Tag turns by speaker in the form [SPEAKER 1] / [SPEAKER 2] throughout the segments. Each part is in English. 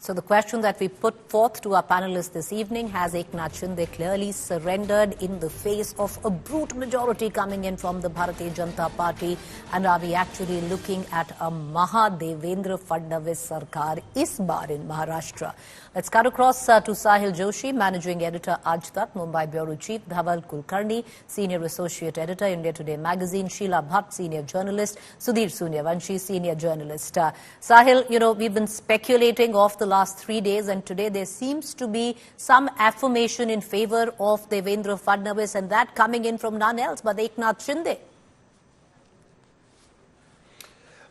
[SPEAKER 1] So the question that we put forth to our panelists this evening, has Eknath Shinde clearly surrendered in the face of a brute majority coming in from the Bharatiya Janata Party? And are we actually looking at a Maha Devendra Fadnavis Sarkar is bar in Maharashtra? Let's cut across to Sahil Joshi, Managing Editor, Aaj Tak, Mumbai Bureau Chief, Dhaval Kulkarni, Senior Associate Editor, India Today Magazine, Sheila Bhatt, Senior Journalist, Sudhir Sooniavanshi, Senior Journalist. Sahil, we've been speculating off the last 3 days, and today there seems to be some affirmation in favor of Devendra Fadnavis, and that coming in from none else but Eknath Shinde.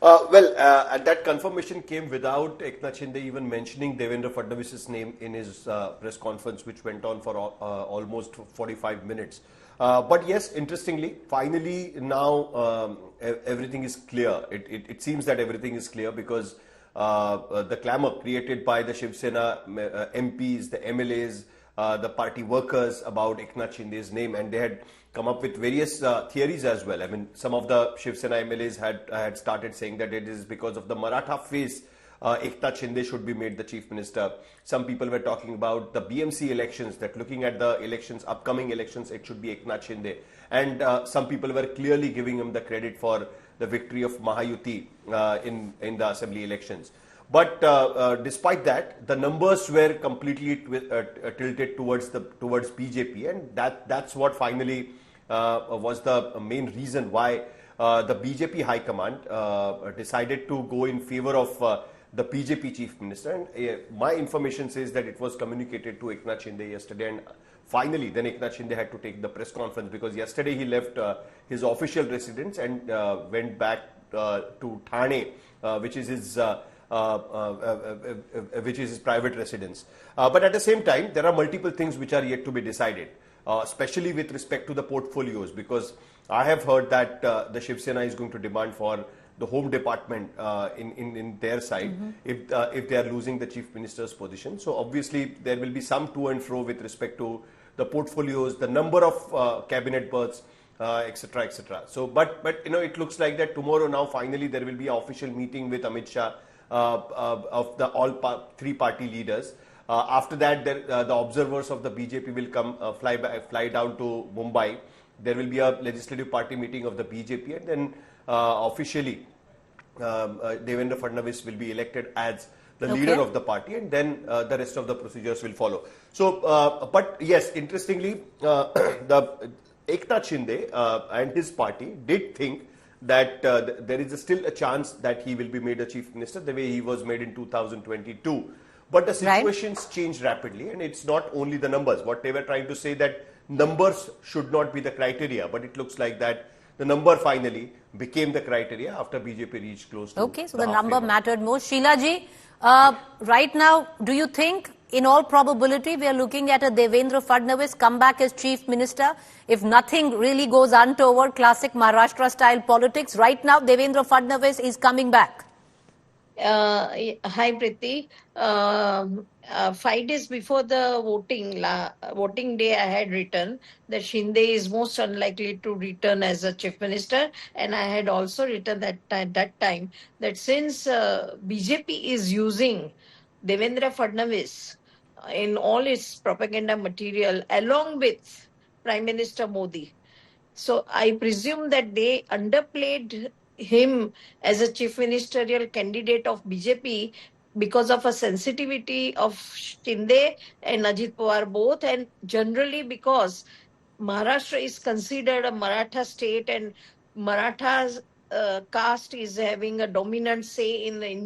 [SPEAKER 2] That confirmation came without Eknath Shinde even mentioning Devendra Fadnavis's name in his press conference, which went on for almost 45 minutes. But yes, interestingly, finally now everything is clear. It seems that everything is clear because the clamour created by the Shiv Sena MPs, the MLAs, the party workers about Eknath Shinde's name, and they had come up with various theories as well. I mean, some of the Shiv Sena MLAs had started saying that it is because of the Maratha face Eknath Shinde should be made the chief minister. Some people were talking about the BMC elections, that looking at the elections, upcoming elections, it should be Eknath Shinde. And some people were clearly giving him the credit for the victory of Mahayuti in the assembly elections. But despite that, the numbers were completely tilted towards BJP, and that's what finally was the main reason why the BJP High Command decided to go in favor of the BJP Chief Minister. And my information says that it was communicated to Eknath Shinde yesterday, and finally then Eknath Shinde had to take the press conference, because yesterday he left his official residence and went back to Thane, which is his private residence. But at the same time, there are multiple things which are yet to be decided, especially with respect to the portfolios, because I have heard that the Shiv Sena is going to demand for the Home Department in their side if they are losing the Chief Minister's position. So obviously there will be some to and fro with respect to the portfolios, the number of cabinet berths, etc., etc. So, but it looks like that tomorrow now finally there will be an official meeting with Amit Shah of the three party leaders. After that, the observers of the BJP will come fly down to Mumbai. There will be a legislative party meeting of the BJP, and then officially Devendra Fadnavis will be elected as the leader of the party, and then the rest of the procedures will follow. So, but yes, interestingly, the Eknath Shinde and his party did think that there is still a chance that he will be made a chief minister the way he was made in 2022. But the situations change rapidly, and it's not only the numbers. What they were trying to say, that numbers should not be the criteria, but it looks like that the number finally became the criteria after BJP reached close to
[SPEAKER 1] so the number mattered most. Sheila ji, right now, do you think in all probability we are looking at a Devendra Fadnavis come back as chief minister? If nothing really goes untoward, classic Maharashtra style politics, right now Devendra Fadnavis is coming back.
[SPEAKER 3] Hi Preeti. 5 days before the voting day, I had written that Shinde is most unlikely to return as a chief minister, and I had also written that at that time that since BJP is using Devendra Fadnavis in all its propaganda material along with Prime Minister Modi, so I presume that they underplayed him as a chief ministerial candidate of BJP because of a sensitivity of Shinde and Ajit Pawar both, and generally because Maharashtra is considered a Maratha state, and Maratha's caste is having a dominant say in the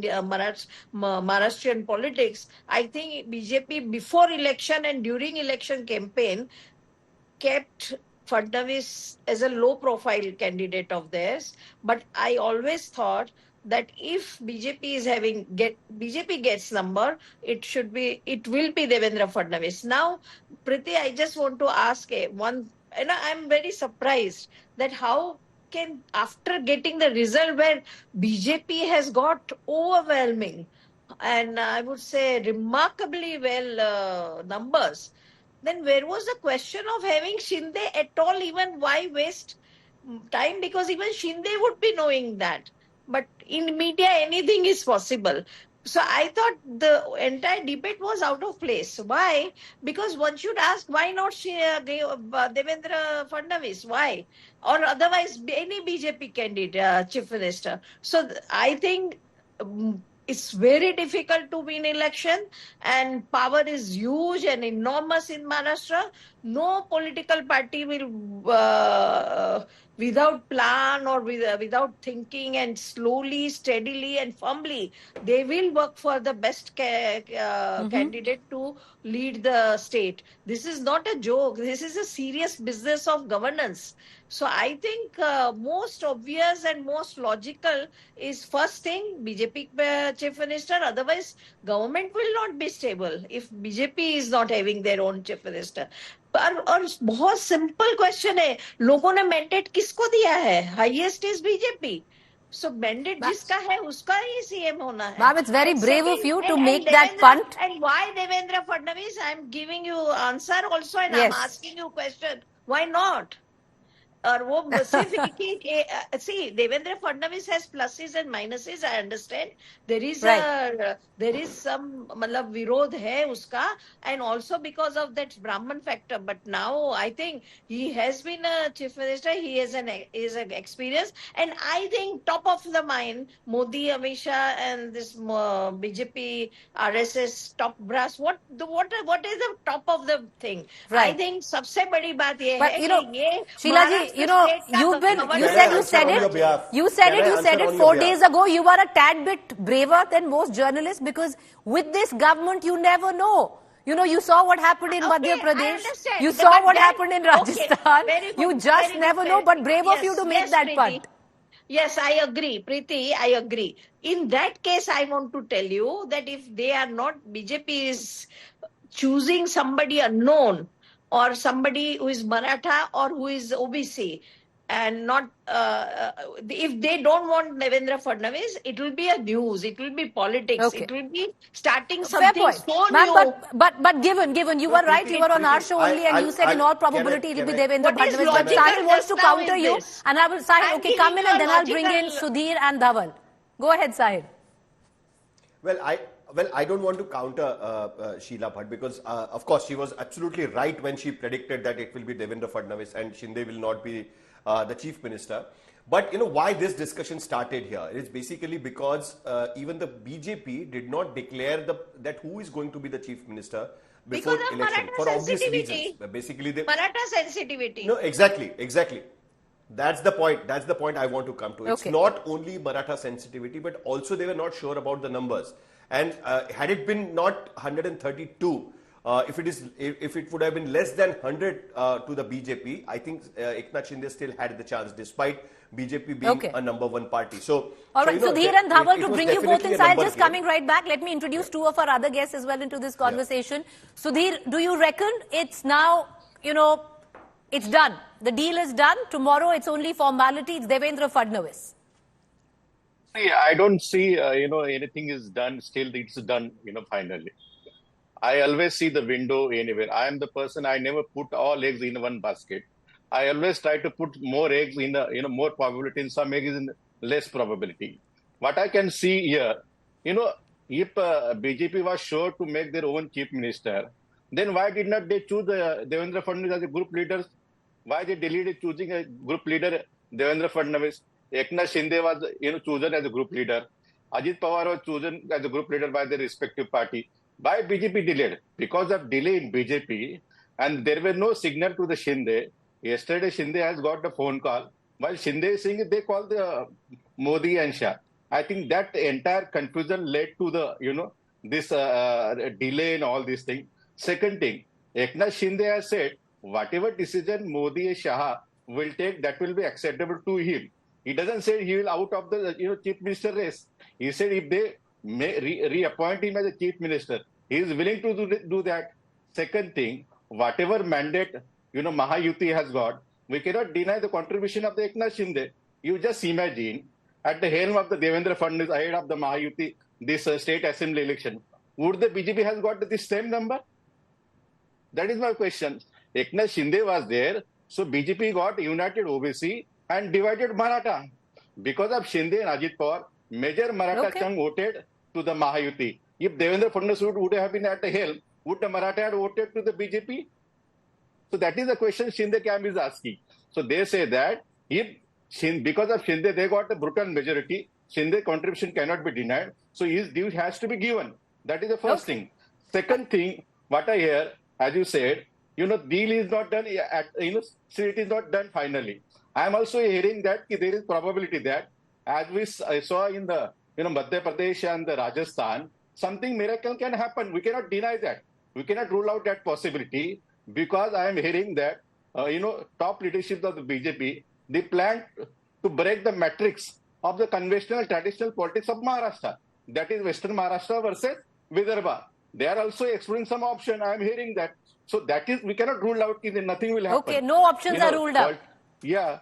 [SPEAKER 3] Maharashtrian politics. I think BJP before election and during election campaign kept Fadnavis as a low-profile candidate of theirs, but I always thought that if BJP gets number, it will be Devendra Fadnavis. Now, Preeti, I just want to ask one, and I'm very surprised that how can, after getting the result where BJP has got overwhelming and I would say remarkably well numbers, then where was the question of having Shinde at all? Even why waste time? Because even Shinde would be knowing that. But in media, anything is possible. So I thought the entire debate was out of place. Why? Because one should ask, why not Devendra Fadnavis? Why? Or otherwise, any BJP candidate, chief minister. So I think it's very difficult to win election, and power is huge and enormous in Maharashtra. No political party will, without plan or without thinking and slowly, steadily, and firmly, they will work for the best candidate to lead the state. This is not a joke. This is a serious business of governance. So I think most obvious and most logical is first thing BJP chief minister. Otherwise, government will not be stable if BJP is not having their own chief minister. और बहुत simple question है, लोगों ने mandate किसको दिया है? Highest is BJP. So mandate जिसका है उसका ही CM होना है.
[SPEAKER 1] Ma'am, it's very
[SPEAKER 3] And
[SPEAKER 1] brave
[SPEAKER 3] second,
[SPEAKER 1] of you to
[SPEAKER 3] and
[SPEAKER 1] make that punt.
[SPEAKER 3] And why Devendra Fadnavis? I'm giving you answer also, and
[SPEAKER 1] Yes.
[SPEAKER 3] I'm asking you question. Why not? और वो सिर्फ एक ही see, Devendra Fadnavis has pluses and minuses. I understand there is some मतलब विरोध है उसका, and also because of that Brahman factor. But now I think he has been a chief minister. He is an experience, and I think top of the mind Modi, Amit Shah, and this BJP, RSS top brass. What is the top of the thing?
[SPEAKER 1] Right.
[SPEAKER 3] I think सबसे बड़ी बात ये
[SPEAKER 1] But
[SPEAKER 3] है
[SPEAKER 1] you know,
[SPEAKER 3] कि ये
[SPEAKER 1] Sheila ji,
[SPEAKER 3] Maharashtra
[SPEAKER 1] you know,
[SPEAKER 3] state का
[SPEAKER 1] you've been,
[SPEAKER 3] government
[SPEAKER 1] you
[SPEAKER 2] Can
[SPEAKER 1] said
[SPEAKER 2] I
[SPEAKER 1] you
[SPEAKER 2] answer
[SPEAKER 1] said
[SPEAKER 2] on your
[SPEAKER 1] it,
[SPEAKER 2] behalf?
[SPEAKER 1] you said
[SPEAKER 2] Can
[SPEAKER 1] it,
[SPEAKER 2] I
[SPEAKER 1] you said
[SPEAKER 2] answer
[SPEAKER 1] it
[SPEAKER 2] on your
[SPEAKER 1] 4
[SPEAKER 2] behalf?
[SPEAKER 1] days ago. You were a tad bit braver than most journalists because with this government, you never know. You know, you saw what happened in Madhya
[SPEAKER 3] I
[SPEAKER 1] Pradesh.
[SPEAKER 3] understand.
[SPEAKER 1] You saw
[SPEAKER 3] But
[SPEAKER 1] what
[SPEAKER 3] then,
[SPEAKER 1] happened in
[SPEAKER 3] okay,
[SPEAKER 1] Rajasthan.
[SPEAKER 3] very
[SPEAKER 1] You
[SPEAKER 3] good,
[SPEAKER 1] just
[SPEAKER 3] very
[SPEAKER 1] never know, but
[SPEAKER 3] different.
[SPEAKER 1] brave of you to make that
[SPEAKER 3] Preeti.
[SPEAKER 1] punt.
[SPEAKER 3] Yes, I agree, Preeti. I agree. In that case, I want to tell you that if they are not, BJP is choosing somebody unknown or somebody who is Maratha or who is OBC, and not if they don't want Devendra Fadnavis, it will be a news, it will be politics,
[SPEAKER 1] Okay.
[SPEAKER 3] it will be starting
[SPEAKER 1] Fair
[SPEAKER 3] something
[SPEAKER 1] point.
[SPEAKER 3] so
[SPEAKER 1] Ma'am,
[SPEAKER 3] new.
[SPEAKER 1] but given, you
[SPEAKER 2] No,
[SPEAKER 1] were right, you
[SPEAKER 2] Preeti,
[SPEAKER 1] were on our
[SPEAKER 2] Preeti,
[SPEAKER 1] show only and you said in all probability it will be Devendra
[SPEAKER 3] What is
[SPEAKER 1] Fadnavis. But
[SPEAKER 3] logical
[SPEAKER 1] Sahil wants
[SPEAKER 3] just
[SPEAKER 1] to
[SPEAKER 3] now
[SPEAKER 1] counter
[SPEAKER 3] is
[SPEAKER 1] you
[SPEAKER 3] this.
[SPEAKER 1] and I will, Sahil,
[SPEAKER 3] I'm
[SPEAKER 1] okay, come
[SPEAKER 3] giving
[SPEAKER 1] in
[SPEAKER 3] you
[SPEAKER 1] and
[SPEAKER 3] a
[SPEAKER 1] then I'll bring in
[SPEAKER 3] logical.
[SPEAKER 1] Sudhir and Dhaval. Go ahead, Sahil.
[SPEAKER 2] Well, I don't want to counter Sheila Bhatt because, of course, she was absolutely right when she predicted that it will be Devendra Fadnavis and Shinde will not be the chief minister. But you know why this discussion started here? It's basically because even the BJP did not declare that who is going to be the chief minister before
[SPEAKER 3] Because of
[SPEAKER 2] election
[SPEAKER 3] Maratha
[SPEAKER 2] for obvious reasons.
[SPEAKER 3] sensitivity.
[SPEAKER 2] Basically, they,
[SPEAKER 3] Maratha sensitivity.
[SPEAKER 2] no, exactly. That's the point. That's the point I want to come to. It's
[SPEAKER 1] Okay.
[SPEAKER 2] not only Maratha sensitivity, but also they were not sure about the numbers. And had it been not 132, if it would have been less than 100 to the BJP, I think Eknath Shinde still had the chance, despite BJP being
[SPEAKER 1] Okay.
[SPEAKER 2] a number one party. So,
[SPEAKER 1] All right,
[SPEAKER 2] you know,
[SPEAKER 1] Sudhir and Dhaval,
[SPEAKER 2] it
[SPEAKER 1] to
[SPEAKER 2] was
[SPEAKER 1] bring you both
[SPEAKER 2] definitely a
[SPEAKER 1] inside,
[SPEAKER 2] number
[SPEAKER 1] just
[SPEAKER 2] game.
[SPEAKER 1] coming right back, let me introduce two of our other guests as well into this conversation. Sudhir, do you reckon it's now, it's done? The deal is done. Tomorrow it's only formality. It's Devendra Fadnavis.
[SPEAKER 4] I don't see, anything is done. Still, it's done, finally. I always see the window anywhere. I am the person, I never put all eggs in one basket. I always try to put more eggs in more probability, in some eggs in less probability. What I can see here, if BJP was sure to make their own chief minister, then why did not they choose Devendra Fadnavis as a group leader? Why they delayed choosing a group leader, Devendra Fadnavis? Eknath Shinde was, chosen as a group leader. Ajit Pawar was chosen as a group leader by their respective party. Why BJP delayed? Because of delay in BJP, and there were no signal to the Shinde. Yesterday, Shinde has got the phone call. While Shinde is saying they called the Modi and Shah. I think that entire confusion led to the, this delay in all these things. Second thing, Eknath Shinde has said, whatever decision Modi and Shah will take, that will be acceptable to him. He doesn't say he will out of the chief minister race. He said if they may reappoint him as a chief minister, he is willing to do that. Second thing, whatever mandate Mahayuti has got, we cannot deny the contribution of the Eknath Shinde. You just imagine at the helm of the Devendra Fadnavis ahead of the Mahayuti, this state assembly election, would the BJP has got the same number? That is my question. Eknath Shinde was there, so BJP got united OBC and divided Maratha. Because of Shinde and Ajit Pawar, major Maratha chunk voted to the Mahayuti. If Devendra Fadnavis would have been at the helm, would the Maratha have voted to the BJP? So that is the question Shinde camp is asking. So they say that if because of Shinde they got a brutal majority, Shinde contribution cannot be denied. So his due has to be given. That is the first thing. Second thing, what I hear, as you said, deal is not done so it is not done finally. I am also hearing that there is probability that, as we saw in the Madhya Pradesh and the Rajasthan, something miracle can happen. We cannot deny that. We cannot rule out that possibility, because I am hearing that top leadership of the BJP, they plan to break the matrix of the conventional traditional politics of Maharashtra. That is Western Maharashtra versus Vidarbha. They are also exploring some option. I am hearing that. So that is, we cannot rule out that nothing will happen.
[SPEAKER 1] Okay, no options are ruled out.
[SPEAKER 4] Yeah.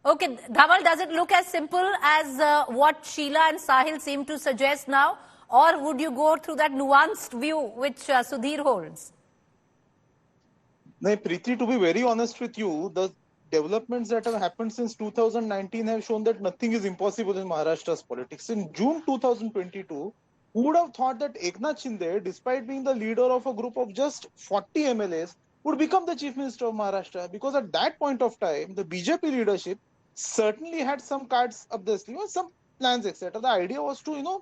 [SPEAKER 1] Okay, Dhaval, does it look as simple as what Sheila and Sahil seem to suggest now? Or would you go through that nuanced view which Sudhir holds?
[SPEAKER 5] No, Preeti, to be very honest with you, the developments that have happened since 2019 have shown that nothing is impossible in Maharashtra's politics. In June 2022, who would have thought that Eknath Shinde, despite being the leader of a group of just 40 MLAs, would become the Chief Minister of Maharashtra? Because at that point of time, the BJP leadership certainly had some cards up their sleeve, some plans, etc. The idea was to,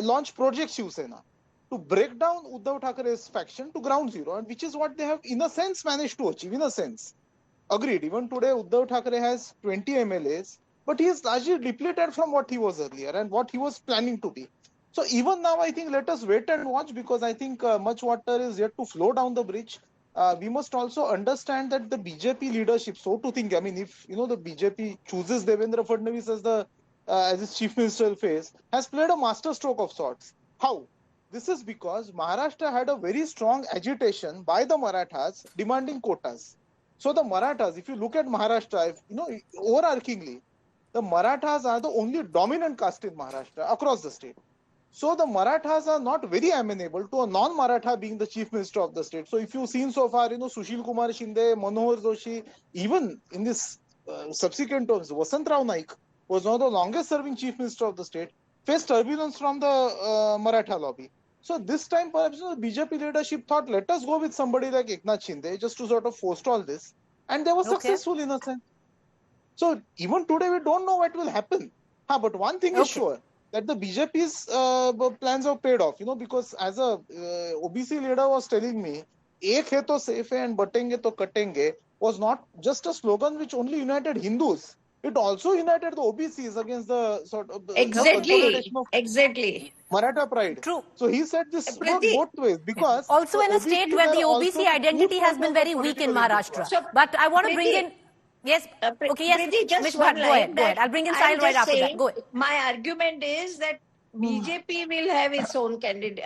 [SPEAKER 5] launch Project Shiv Sena, to break down Uddhav Thackeray's faction to ground zero, and which is what they have, in a sense, managed to achieve, in a sense. Agreed, even today, Uddhav Thackeray has 20 MLAs, but he is largely depleted from what he was earlier and what he was planning to be. So even now, I think, let us wait and watch, because I think much water is yet to flow down the bridge. We must also understand that the BJP leadership, so to think, I mean, if the BJP chooses Devendra Fadnavis as its chief ministerial face, has played a masterstroke of sorts. How? This is because Maharashtra had a very strong agitation by the Marathas demanding quotas. So the Marathas, if you look at Maharashtra, overarchingly, the Marathas are the only dominant caste in Maharashtra across the state. So the Marathas are not very amenable to a non-Maratha being the chief minister of the state. So if you've seen so far, Sushil Kumar Shinde, Manohar Joshi, even in this subsequent terms, Vasant Rao Naik was one of the longest serving chief minister of the state, faced turbulence from the Maratha lobby. So this time, perhaps the BJP leadership thought, let us go with somebody like Eknath Shinde just to sort of forestall this. And they were successful in a sense. So even today, we don't know what will happen. But one thing is sure, that the BJP's plans have paid off, because as a OBC leader was telling me, "Ek hai to safe hai and batenge to katenge" was not just a slogan which only united Hindus. It also united the OBCs against the sort of
[SPEAKER 3] exactly
[SPEAKER 5] Maratha pride.
[SPEAKER 1] True.
[SPEAKER 5] So he said this works both ways, because
[SPEAKER 1] also in a state where the OBC identity has been very weak in Maharashtra.
[SPEAKER 3] So,
[SPEAKER 1] but I want to bring in. Yes. Okay. Yes.
[SPEAKER 3] Preeti, just
[SPEAKER 1] Miss
[SPEAKER 3] one
[SPEAKER 1] Bhatt,
[SPEAKER 3] line.
[SPEAKER 1] go ahead. I'll bring in Sahil right after that. Go ahead.
[SPEAKER 3] My argument is that BJP will have its own candidate,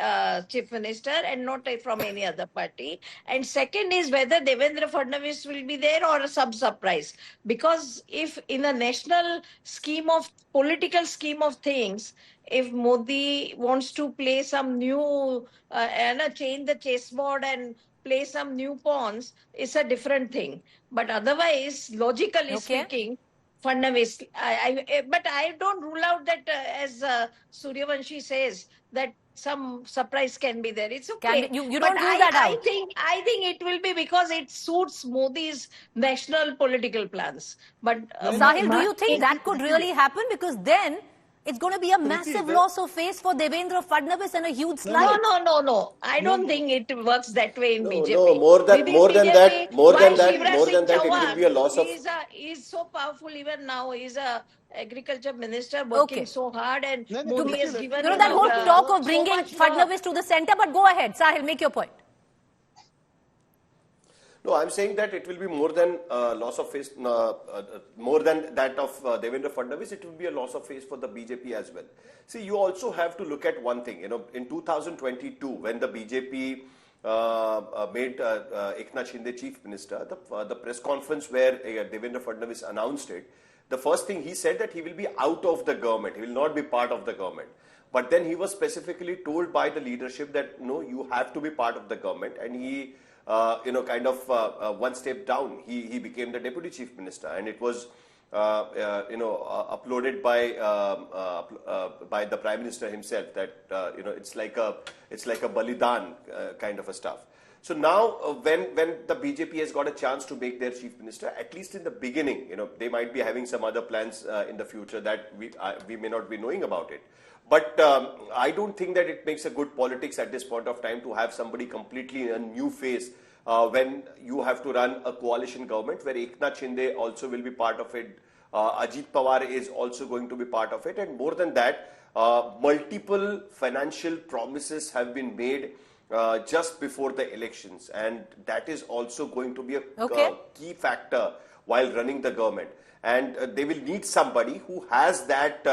[SPEAKER 3] chief minister, and not from any other party. And second is whether Devendra Fadnavis will be there or some surprise. Because if in a national political scheme of things, if Modi wants to play some new and change the chessboard and play some new pawns, it's a different thing. But otherwise, logically speaking, Fadnavis, but I don't rule out that, as Suryavanshi says, that some surprise can be there. It's okay.
[SPEAKER 1] You don't rule that out.
[SPEAKER 3] I think it will be because it suits Modi's national political plans. But
[SPEAKER 1] Sahil, do you think that could really happen? Because then it's going to be a massive loss of face for Devendra Fadnavis and a huge slide.
[SPEAKER 3] No. I don't think it works that way in BJP.
[SPEAKER 2] No, more than that, it will be a loss of.
[SPEAKER 3] He's so powerful even now. He's a agriculture minister working so hard, and Modi has given
[SPEAKER 1] that whole talk of bringing Fadnavis to the center. But go ahead, Sahil, make your point.
[SPEAKER 2] No, I'm saying that it will be more than loss of face, more than that of Devendra Fadnavis. It will be a loss of face for the BJP as well. See, you also have to look at one thing. In 2022, when the BJP made Eknath Shinde chief minister, the press conference where Devendra Fadnavis announced it, the first thing he said that he will be out of the government. He will not be part of the government. But then he was specifically told by the leadership that no, you have to be part of the government, and he. One step down, he became the deputy chief minister, and it was uploaded by the Prime Minister himself, that it's like a balidan kind of a stuff. So now, when the BJP has got a chance to make their chief minister, at least in the beginning, they might be having some other plans in the future that we may not be knowing about it. But I don't think that it makes a good politics at this point of time to have somebody completely a new face when you have to run a coalition government where Eknath Shinde also will be part of it. Ajit Pawar is also going to be part of it. And more than that, multiple financial promises have been made just before the elections. And that is also going to be a key factor while running the government. And they will need somebody who has that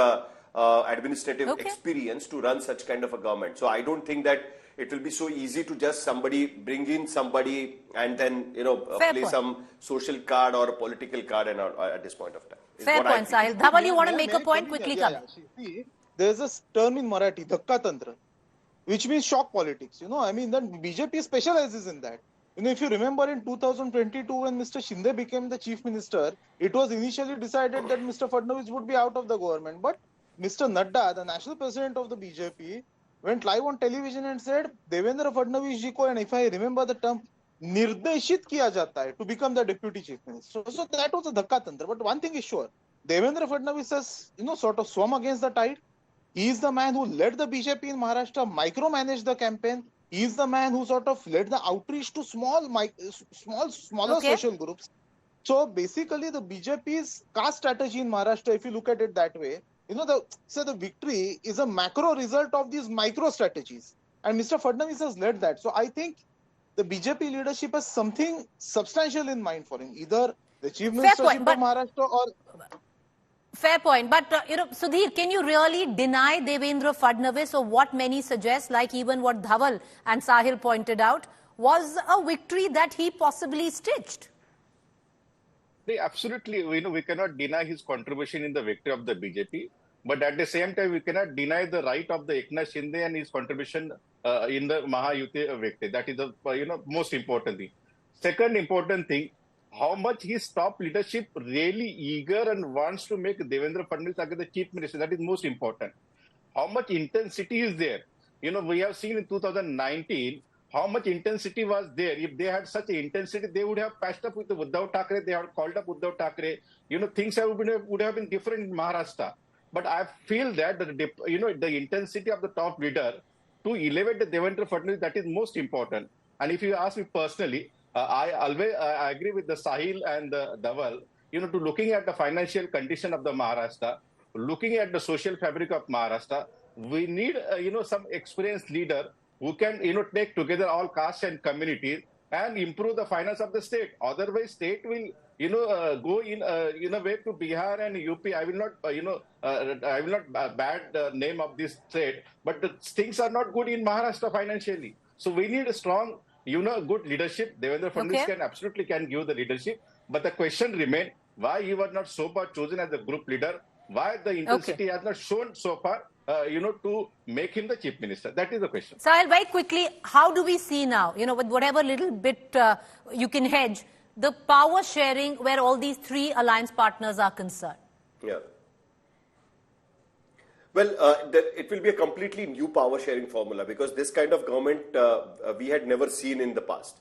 [SPEAKER 2] administrative experience to run such kind of a government. So I don't think that it will be so easy to just bring in somebody and then, play some social card or a political card at this point of time.
[SPEAKER 1] Fair point, Sahil. Dhaval, you want to make a point? Quickly come.
[SPEAKER 5] See, there's a term in Marathi, Dhakka Tantra, which means shock politics. Then BJP specializes in that. If you remember in 2022, when Mr. Shinde became the chief minister, it was initially decided that Mr. Fadnavis would be out of the government. But Mr. Nadda, the national president of the BJP, went live on television and said, Devendra Fadnavis ji ko, and if I remember the term, nirdeshit kiya jata hai to become the deputy chief minister. So that was a dhakka tantra. But one thing is sure, Devendra Fadnavis has, sort of swum against the tide. He is the man who led the BJP in Maharashtra, micromanaged the campaign. He is the man who sort of led the outreach to smaller social groups. So basically, the BJP's caste strategy in Maharashtra, if you look at it that way, the victory is a macro result of these micro strategies. And Mr. Fadnavis has led that. So I think the BJP leadership has something substantial in mind for him. Either the chief ministership of Maharashtra or...
[SPEAKER 1] Fair point. But, Sudhir, can you really deny Devendra Fadnavis, or what many suggest, like even what Dhaval and Sahil pointed out, was a victory that he possibly stitched?
[SPEAKER 4] Absolutely. We cannot deny his contribution in the victory of the BJP. But at the same time, we cannot deny the right of the Eknath Shinde and his contribution in the Mahayuti victory. That is the most important thing. Second important thing, how much his top leadership really eager and wants to make Devendra Fadnavis the chief minister. That is most important. How much intensity is there? We have seen in 2019 how much intensity was there. If they had such an intensity, they would have patched up with Uddhav Thackeray. They have called up Uddhav Thackeray. Things would have been different in Maharashtra. But I feel that the intensity of the top leader to elevate the Devendra Fadnavis, that is most important. And if you ask me personally, I agree with the Sahil and the Dhaval, to looking at the financial condition of the Maharashtra, looking at the social fabric of Maharashtra, we need, some experienced leader who can, take together all castes and communities and improve the finance of the state. Otherwise, state will, go in a way to Bihar and UP. I will not bad the name of this state, but the things are not good in Maharashtra financially. So we need a strong, good leadership. Devendra Fadnavis can give the leadership. But the question remains, why he was not so far chosen as the group leader? Why the intensity has not shown so far, to make him the chief minister? That is the question.
[SPEAKER 1] Sahil, very quickly, how do we see now, with whatever little bit you can hedge, the power sharing where all these three alliance partners are concerned?
[SPEAKER 2] Yeah. Well, it will be a completely new power sharing formula, because this kind of government we had never seen in the past.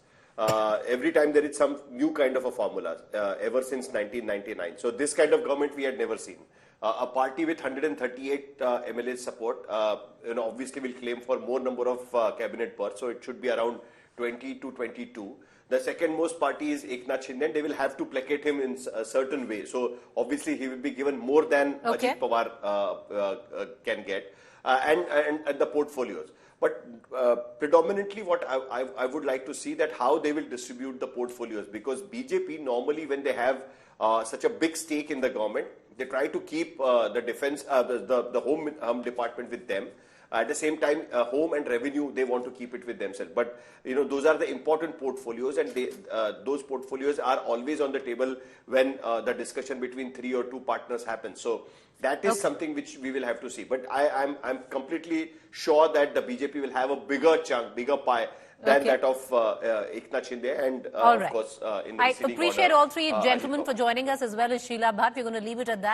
[SPEAKER 2] Every time there is some new kind of a formula, ever since 1999. So this kind of government we had never seen. A party with 138 MLA support, obviously will claim for more number of cabinet berths. So it should be around 20 to 22. The second most party is Eknath Shinde, and they will have to placate him in a certain way. So obviously he will be given more than Ajit Pawar can get, and the portfolios. But predominantly what I would like to see that how they will distribute the portfolios, because BJP normally when they have such a big stake in the government, they try to keep the defense, the home department with them. At the same time, home and revenue, they want to keep it with themselves. But, those are the important portfolios, and those portfolios are always on the table when the discussion between 3 or 2 partners happens. So that is something which we will have to see. But I'm completely sure that the BJP will have a bigger chunk, bigger pie than
[SPEAKER 1] Okay.
[SPEAKER 2] that of Eknath Shinde, and
[SPEAKER 1] All
[SPEAKER 2] of
[SPEAKER 1] right.
[SPEAKER 2] course in the
[SPEAKER 1] I
[SPEAKER 2] preceding
[SPEAKER 1] appreciate
[SPEAKER 2] order,
[SPEAKER 1] all three
[SPEAKER 2] Ajit
[SPEAKER 1] gentlemen
[SPEAKER 2] Pawar.
[SPEAKER 1] for joining us, as well as Sheila Bhatt. We're going to leave it at that.